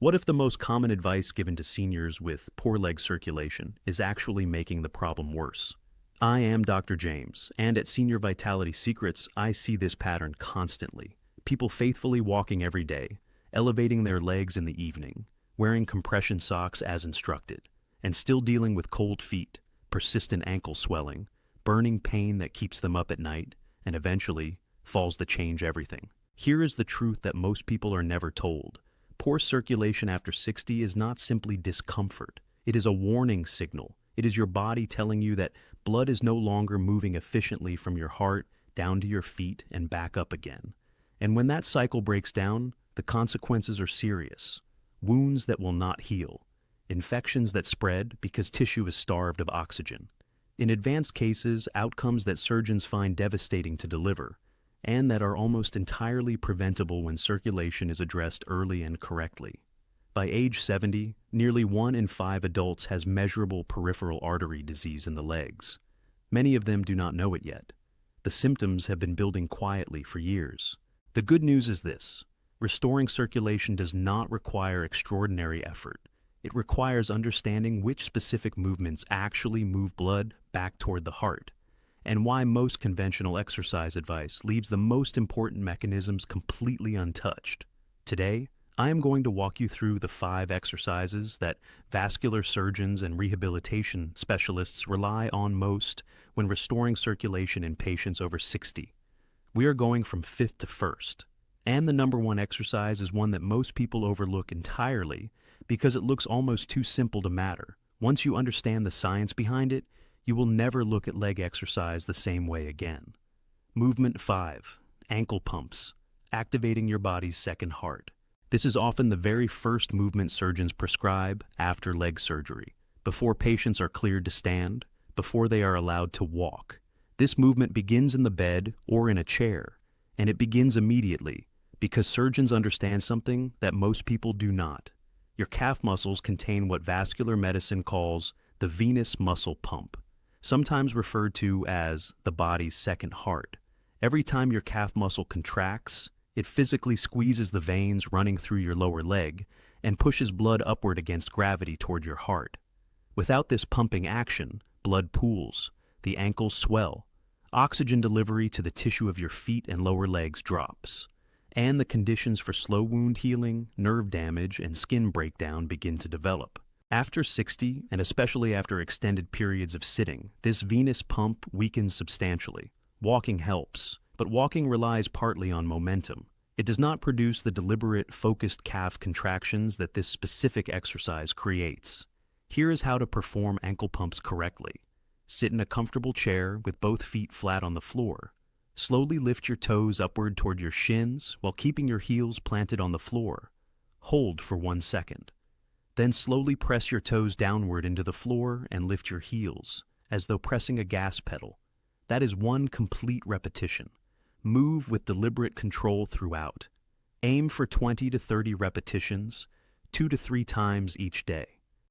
What if the most common advice given to seniors with poor leg circulation is actually making the problem worse? I am Dr. James, and at Senior Vitality Secrets, I see this pattern constantly. People faithfully walking every day, elevating their legs in the evening, wearing compression socks as instructed, and still dealing with cold feet, persistent ankle swelling, burning pain that keeps them up at night, and eventually falls to change everything. Here is the truth that most people are never told. Poor circulation after 60 is not simply discomfort. It is a warning signal. It is your body telling you that blood is no longer moving efficiently from your heart down to your feet and back up again. And when that cycle breaks down, the consequences are serious. Wounds that will not heal. Infections that spread because tissue is starved of oxygen. In advanced cases, outcomes that surgeons find devastating to deliver, and that are almost entirely preventable when circulation is addressed early and correctly. By age 70, nearly 1 in 5 adults has measurable peripheral artery disease in the legs. Many of them do not know it yet. The symptoms have been building quietly for years. The good news is this: restoring circulation does not require extraordinary effort. It requires understanding which specific movements actually move blood back toward the heart, and why most conventional exercise advice leaves the most important mechanisms completely untouched. Today, I am going to walk you through the 5 exercises that vascular surgeons and rehabilitation specialists rely on most when restoring circulation in patients over 60. We are going from 5th to 1st, and the number 1 exercise is one that most people overlook entirely because it looks almost too simple to matter. Once you understand the science behind it, you will never look at leg exercise the same way again. Movement 5, ankle pumps, activating your body's second heart. This is often the very first movement surgeons prescribe after leg surgery, before patients are cleared to stand, before they are allowed to walk. This movement begins in the bed or in a chair, and it begins immediately because surgeons understand something that most people do not. Your calf muscles contain what vascular medicine calls the venous muscle pump, sometimes referred to as the body's second heart. Every time your calf muscle contracts, it physically squeezes the veins running through your lower leg and pushes blood upward against gravity toward your heart. Without this pumping action, blood pools, the ankles swell, oxygen delivery to the tissue of your feet and lower legs drops, and the conditions for slow wound healing, nerve damage, and skin breakdown begin to develop. After 60, and especially after extended periods of sitting, this venous pump weakens substantially. Walking helps, but walking relies partly on momentum. It does not produce the deliberate, focused calf contractions that this specific exercise creates. Here is how to perform ankle pumps correctly. Sit in a comfortable chair with both feet flat on the floor. Slowly lift your toes upward toward your shins while keeping your heels planted on the floor. Hold for 1 second. Then slowly press your toes downward into the floor and lift your heels, as though pressing a gas pedal. That is 1 complete repetition. Move with deliberate control throughout. Aim for 20 to 30 repetitions, 2 to 3 times each day.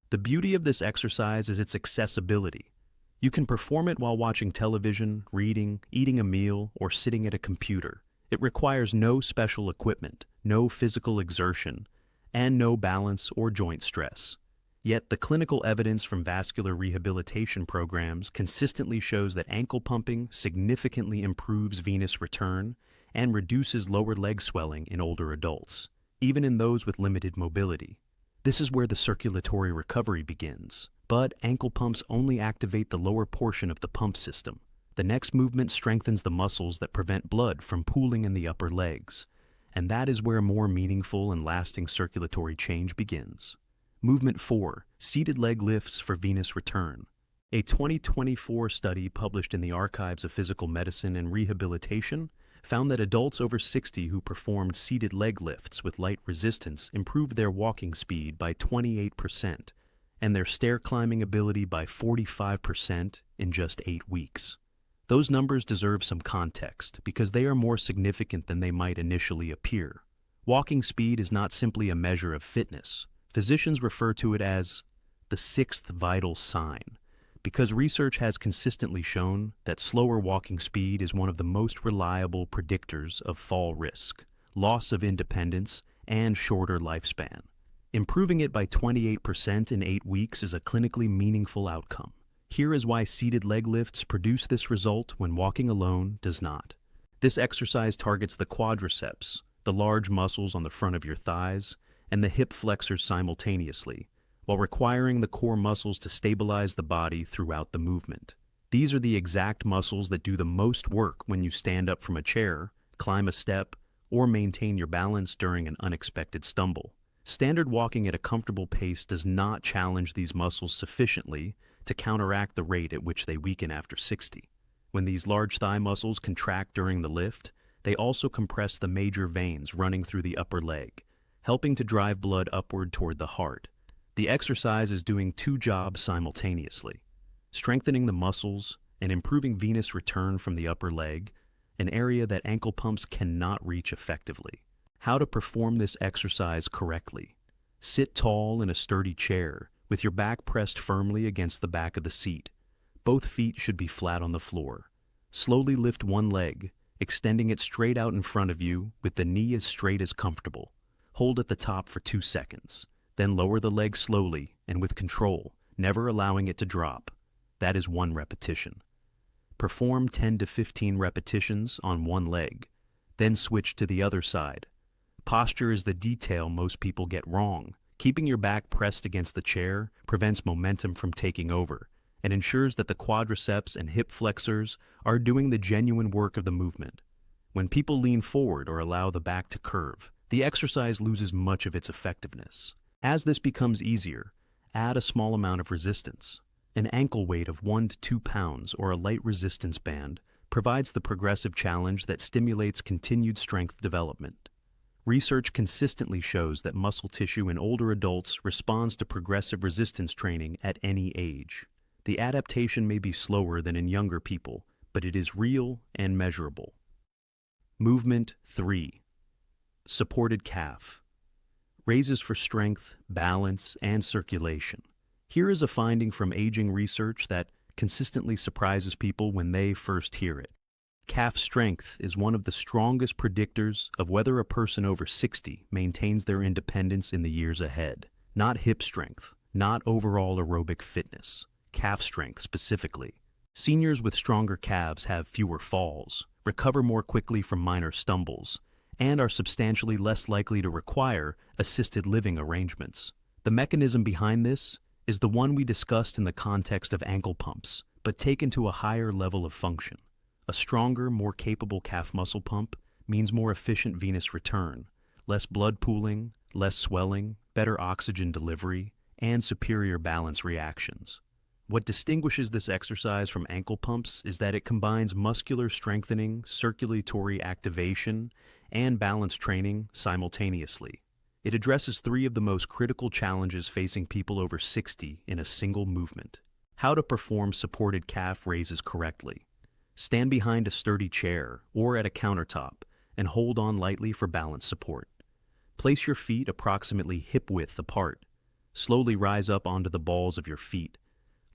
The beauty of this exercise is its accessibility. You can perform it while watching television, reading, eating a meal, or sitting at a computer. It requires no special equipment, no physical exertion, and no balance or joint stress. Yet the clinical evidence from vascular rehabilitation programs consistently shows that ankle pumping significantly improves venous return and reduces lower leg swelling in older adults, even in those with limited mobility. This is where the circulatory recovery begins. But ankle pumps only activate the lower portion of the pump system. The next movement strengthens the muscles that prevent blood from pooling in the upper legs, and that is where more meaningful and lasting circulatory change begins. Movement 4, seated leg lifts for venous return. A 2024 study published in the Archives of Physical Medicine and Rehabilitation found that adults over 60 who performed seated leg lifts with light resistance improved their walking speed by 28%. And their stair climbing ability by 45% in just 8 weeks. Those numbers deserve some context because they are more significant than they might initially appear. Walking speed is not simply a measure of fitness. Physicians refer to it as the 6th vital sign, because research has consistently shown that slower walking speed is one of the most reliable predictors of fall risk, loss of independence, and shorter lifespan. Improving it by 28% in 8 weeks is a clinically meaningful outcome. Here is why seated leg lifts produce this result when walking alone does not. This exercise targets the quadriceps, the large muscles on the front of your thighs, and the hip flexors simultaneously, while requiring the core muscles to stabilize the body throughout the movement. These are the exact muscles that do the most work when you stand up from a chair, climb a step, or maintain your balance during an unexpected stumble. Standard walking at a comfortable pace does not challenge these muscles sufficiently to counteract the rate at which they weaken after 60. When these large thigh muscles contract during the lift, they also compress the major veins running through the upper leg, helping to drive blood upward toward the heart. The exercise is doing two jobs simultaneously: strengthening the muscles and improving venous return from the upper leg, an area that ankle pumps cannot reach effectively. How to perform this exercise correctly. Sit tall in a sturdy chair, with your back pressed firmly against the back of the seat. Both feet should be flat on the floor. Slowly lift one leg, extending it straight out in front of you with the knee as straight as comfortable. Hold at the top for 2 seconds. Then lower the leg slowly and with control, never allowing it to drop. That is 1 repetition. Perform 10 to 15 repetitions on one leg. Then switch to the other side. Posture is the detail most people get wrong. Keeping your back pressed against the chair prevents momentum from taking over and ensures that the quadriceps and hip flexors are doing the genuine work of the movement. When people lean forward or allow the back to curve, the exercise loses much of its effectiveness. As this becomes easier, add a small amount of resistance. An ankle weight of 1 to 2 pounds or a light resistance band provides the progressive challenge that stimulates continued strength development. Research consistently shows that muscle tissue in older adults responds to progressive resistance training at any age. The adaptation may be slower than in younger people, but it is real and measurable. Movement 3. Supported calf. Raises for strength, balance, and circulation. Here is a finding from aging research that consistently surprises people when they first hear it. Calf strength is one of the strongest predictors of whether a person over 60 maintains their independence in the years ahead. Not hip strength, not overall aerobic fitness, calf strength specifically. Seniors with stronger calves have fewer falls, recover more quickly from minor stumbles, and are substantially less likely to require assisted living arrangements. The mechanism behind this is the one we discussed in the context of ankle pumps, but taken to a higher level of function. A stronger, more capable calf muscle pump means more efficient venous return, less blood pooling, less swelling, better oxygen delivery, and superior balance reactions. What distinguishes this exercise from ankle pumps is that it combines muscular strengthening, circulatory activation, and balance training simultaneously. It addresses 3 of the most critical challenges facing people over 60 in a single movement. How to perform supported calf raises correctly. Stand behind a sturdy chair or at a countertop and hold on lightly for balance support. Place your feet approximately hip-width apart. Slowly rise up onto the balls of your feet,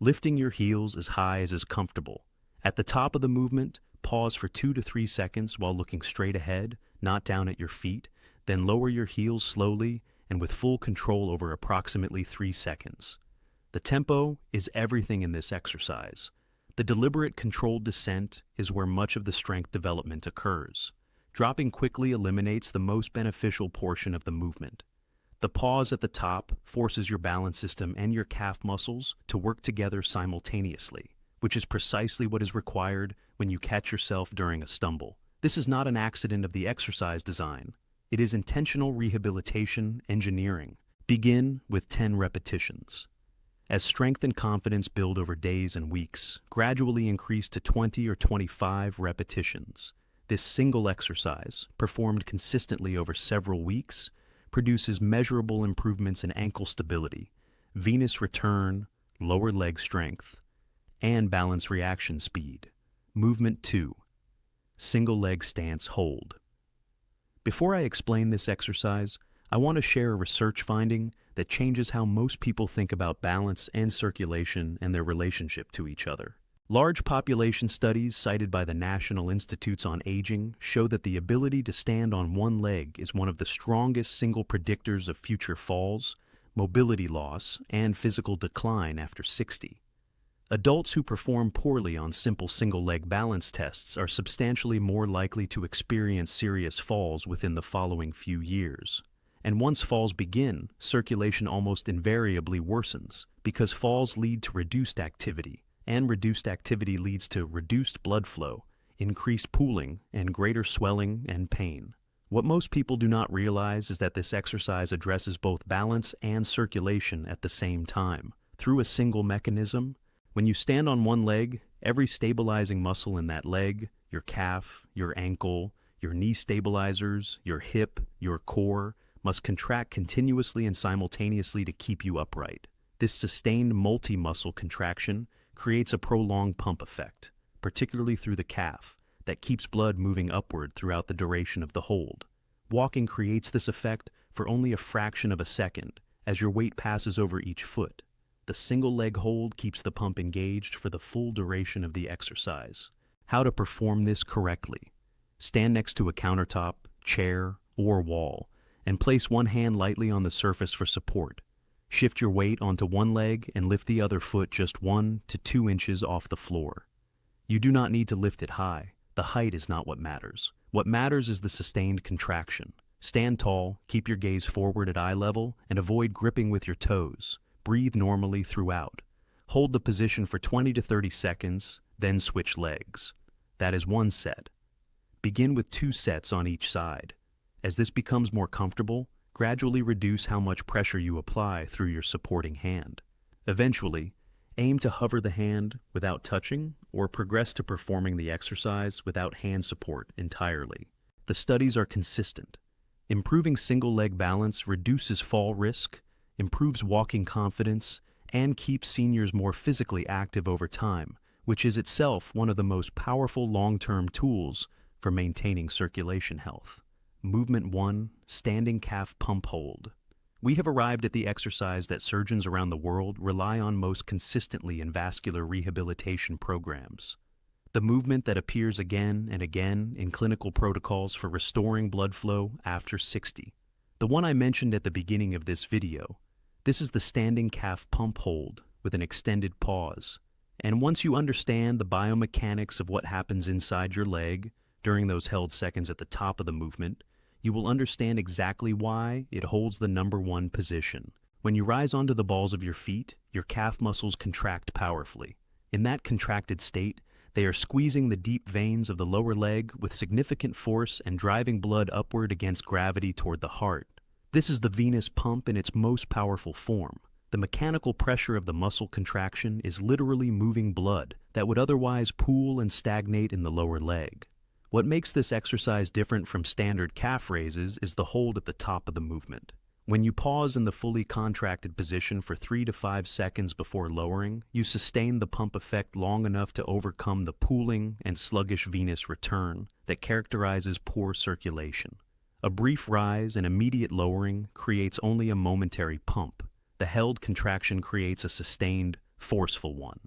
lifting your heels as high as is comfortable. At the top of the movement, pause for 2 to 3 seconds while looking straight ahead, not down at your feet, then lower your heels slowly and with full control over approximately 3 seconds. The tempo is everything in this exercise. The deliberate, controlled descent is where much of the strength development occurs. Dropping quickly eliminates the most beneficial portion of the movement. The pause at the top forces your balance system and your calf muscles to work together simultaneously, which is precisely what is required when you catch yourself during a stumble. This is not an accident of the exercise design. It is intentional rehabilitation engineering. Begin with 10 repetitions. As strength and confidence build over days and weeks, gradually increase to 20 or 25 repetitions. This single exercise, performed consistently over several weeks, produces measurable improvements in ankle stability, venous return, lower leg strength, and balance reaction speed. Movement 2. Single leg stance hold. Before I explain this exercise, I want to share a research finding that changes how most people think about balance and circulation and their relationship to each other. Large population studies cited by the National Institutes on Aging show that the ability to stand on one leg is one of the strongest single predictors of future falls, mobility loss, and physical decline after 60. Adults who perform poorly on simple single-leg balance tests are substantially more likely to experience serious falls within the following few years. And once falls begin, circulation almost invariably worsens, because falls lead to reduced activity, and reduced activity leads to reduced blood flow, increased pooling, and greater swelling and pain. What most people do not realize is that this exercise addresses both balance and circulation at the same time, through a single mechanism. When you stand on one leg, every stabilizing muscle in that leg, your calf, your ankle, your knee stabilizers, your hip, your core, must contract continuously and simultaneously to keep you upright. This sustained multi-muscle contraction creates a prolonged pump effect, particularly through the calf, that keeps blood moving upward throughout the duration of the hold. Walking creates this effect for only a fraction of a second as your weight passes over each foot. The single leg hold keeps the pump engaged for the full duration of the exercise. How to perform this correctly. Stand next to a countertop, chair, or wall, and place one hand lightly on the surface for support. Shift your weight onto one leg and lift the other foot just 1 to 2 inches off the floor. You do not need to lift it high. The height is not what matters. What matters is the sustained contraction. Stand tall, keep your gaze forward at eye level, and avoid gripping with your toes. Breathe normally throughout. Hold the position for 20 to 30 seconds, then switch legs. That is one set. Begin with 2 sets on each side. As this becomes more comfortable, gradually reduce how much pressure you apply through your supporting hand. Eventually, aim to hover the hand without touching or progress to performing the exercise without hand support entirely. The studies are consistent. Improving single-leg balance reduces fall risk, improves walking confidence, and keeps seniors more physically active over time, which is itself one of the most powerful long-term tools for maintaining circulation health. Movement 1, Standing Calf Pump Hold. We have arrived at the exercise that surgeons around the world rely on most consistently in vascular rehabilitation programs. The movement that appears again and again in clinical protocols for restoring blood flow after 60. The one I mentioned at the beginning of this video. This is the standing calf pump hold with an extended pause. And once you understand the biomechanics of what happens inside your leg during those held seconds at the top of the movement, you will understand exactly why it holds the #1 position. When you rise onto the balls of your feet, your calf muscles contract powerfully. In that contracted state, they are squeezing the deep veins of the lower leg with significant force and driving blood upward against gravity toward the heart. This is the venous pump in its most powerful form. The mechanical pressure of the muscle contraction is literally moving blood that would otherwise pool and stagnate in the lower leg. What makes this exercise different from standard calf raises is the hold at the top of the movement. When you pause in the fully contracted position for 3 to 5 seconds before lowering, you sustain the pump effect long enough to overcome the pooling and sluggish venous return that characterizes poor circulation. A brief rise and immediate lowering creates only a momentary pump. The held contraction creates a sustained, forceful one.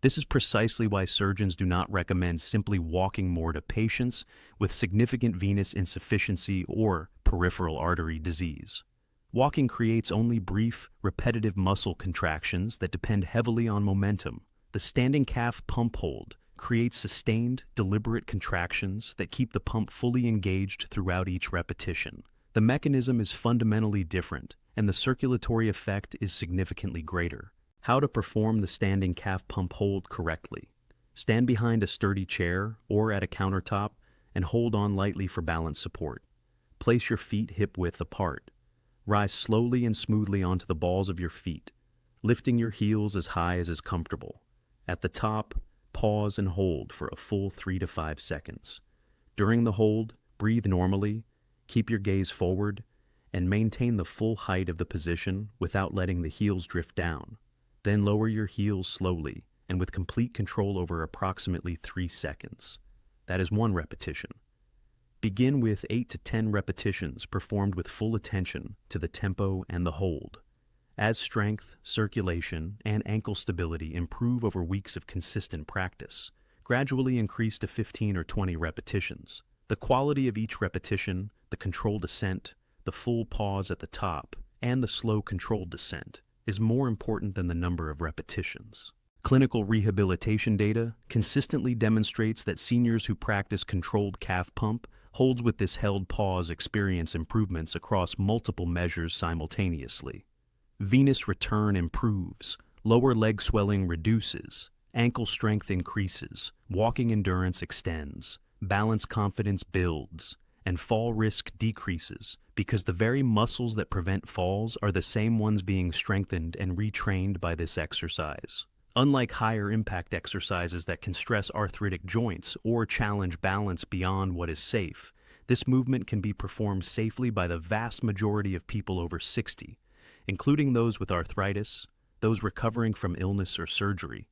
This is precisely why surgeons do not recommend simply walking more to patients with significant venous insufficiency or peripheral artery disease. Walking creates only brief, repetitive muscle contractions that depend heavily on momentum. The standing calf pump hold creates sustained, deliberate contractions that keep the pump fully engaged throughout each repetition. The mechanism is fundamentally different, and the circulatory effect is significantly greater. How to perform the standing calf pump hold correctly. Stand behind a sturdy chair or at a countertop and hold on lightly for balance support. Place your feet hip-width apart. Rise slowly and smoothly onto the balls of your feet, lifting your heels as high as is comfortable. At the top, pause and hold for a full 3 to 5 seconds. During the hold, breathe normally, keep your gaze forward, and maintain the full height of the position without letting the heels drift down. Then lower your heels slowly and with complete control over approximately 3 seconds. That is 1 repetition. Begin with 8 to 10 repetitions performed with full attention to the tempo and the hold. As strength, circulation, and ankle stability improve over weeks of consistent practice, gradually increase to 15 or 20 repetitions. The quality of each repetition, the controlled ascent, the full pause at the top, and the slow, controlled descent is more important than the number of repetitions. Clinical rehabilitation data consistently demonstrates that seniors who practice controlled calf pump holds with this held pause experience improvements across multiple measures simultaneously. Venous return improves, lower leg swelling reduces, ankle strength increases, walking endurance extends, balance confidence builds, and fall risk decreases because the very muscles that prevent falls are the same ones being strengthened and retrained by this exercise. Unlike higher impact exercises that can stress arthritic joints or challenge balance beyond what is safe, this movement can be performed safely by the vast majority of people over 60, including those with arthritis, those recovering from illness or surgery,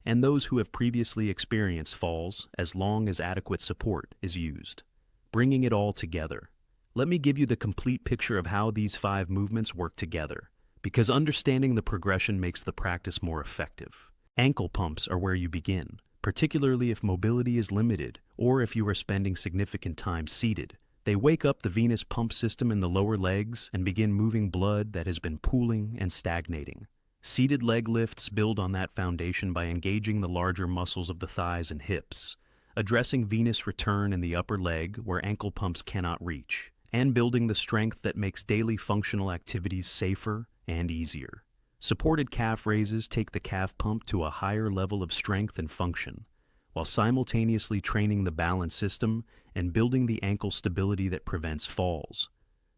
and those who have previously experienced falls as long as adequate support is used. Bringing it all together. Let me give you the complete picture of how these 5 movements work together, because understanding the progression makes the practice more effective. Ankle pumps are where you begin, particularly if mobility is limited or if you are spending significant time seated. They wake up the venous pump system in the lower legs and begin moving blood that has been pooling and stagnating. Seated leg lifts build on that foundation by engaging the larger muscles of the thighs and hips, addressing venous return in the upper leg where ankle pumps cannot reach, and building the strength that makes daily functional activities safer and easier. Supported calf raises take the calf pump to a higher level of strength and function, while simultaneously training the balance system and building the ankle stability that prevents falls.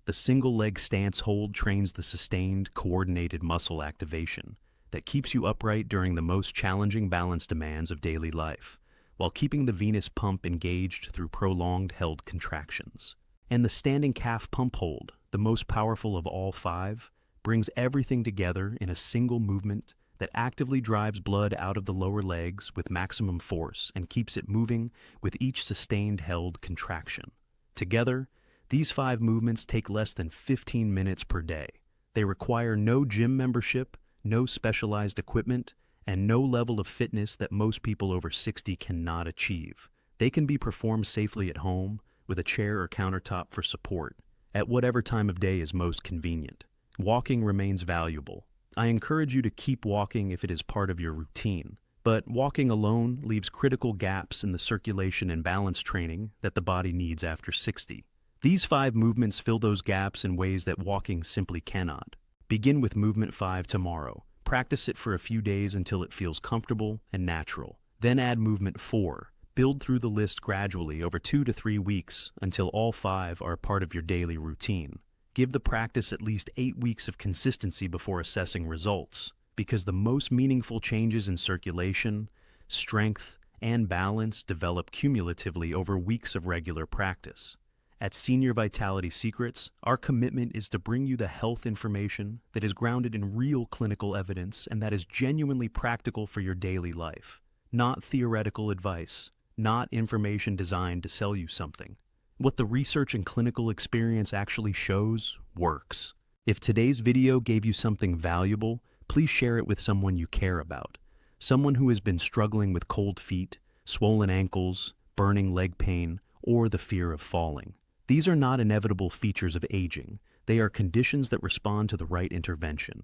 The single leg stance hold trains the sustained, coordinated muscle activation that keeps you upright during the most challenging balance demands of daily life, while keeping the venous pump engaged through prolonged held contractions. And the standing calf pump hold, the most powerful of all 5, brings everything together in a single movement that actively drives blood out of the lower legs with maximum force and keeps it moving with each sustained held contraction. Together, these 5 movements take less than 15 minutes per day. They require no gym membership, no specialized equipment, and no level of fitness that most people over 60 cannot achieve. They can be performed safely at home, with a chair or countertop for support, at whatever time of day is most convenient. Walking remains valuable. I encourage you to keep walking if it is part of your routine, but walking alone leaves critical gaps in the circulation and balance training that the body needs after 60. These 5 movements fill those gaps in ways that walking simply cannot. Begin with movement 5 tomorrow. Practice it for a few days until it feels comfortable and natural. Then add movement 4. Build through the list gradually over 2 to 3 weeks until all 5 are part of your daily routine. Give the practice at least 8 weeks of consistency before assessing results, because the most meaningful changes in circulation, strength, and balance develop cumulatively over weeks of regular practice. At Senior Vitality Secrets, our commitment is to bring you the health information that is grounded in real clinical evidence and that is genuinely practical for your daily life. Not theoretical advice, not information designed to sell you something. What the research and clinical experience actually shows works. If today's video gave you something valuable, please share it with someone you care about. Someone who has been struggling with cold feet, swollen ankles, burning leg pain, or the fear of falling. These are not inevitable features of aging. They are conditions that respond to the right intervention.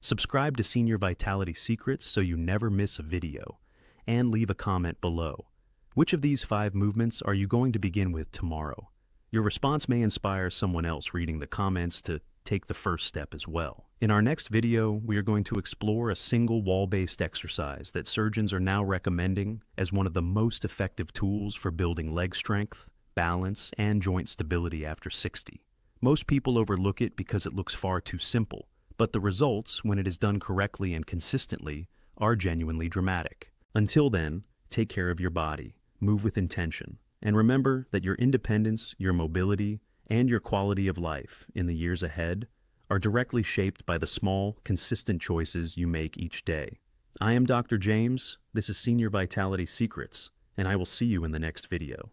Subscribe to Senior Vitality Secrets so you never miss a video, and leave a comment below. Which of these 5 movements are you going to begin with tomorrow? Your response may inspire someone else reading the comments to take the first step as well. In our next video, we are going to explore a single wall-based exercise that surgeons are now recommending as one of the most effective tools for building leg strength, balance, and joint stability after 60. Most people overlook it because it looks far too simple, but the results, when it is done correctly and consistently, are genuinely dramatic. Until then, take care of your body. Move with intention, and remember that your independence, your mobility, and your quality of life in the years ahead are directly shaped by the small, consistent choices you make each day. I am Dr. James, this is Senior Vitality Secrets, and I will see you in the next video.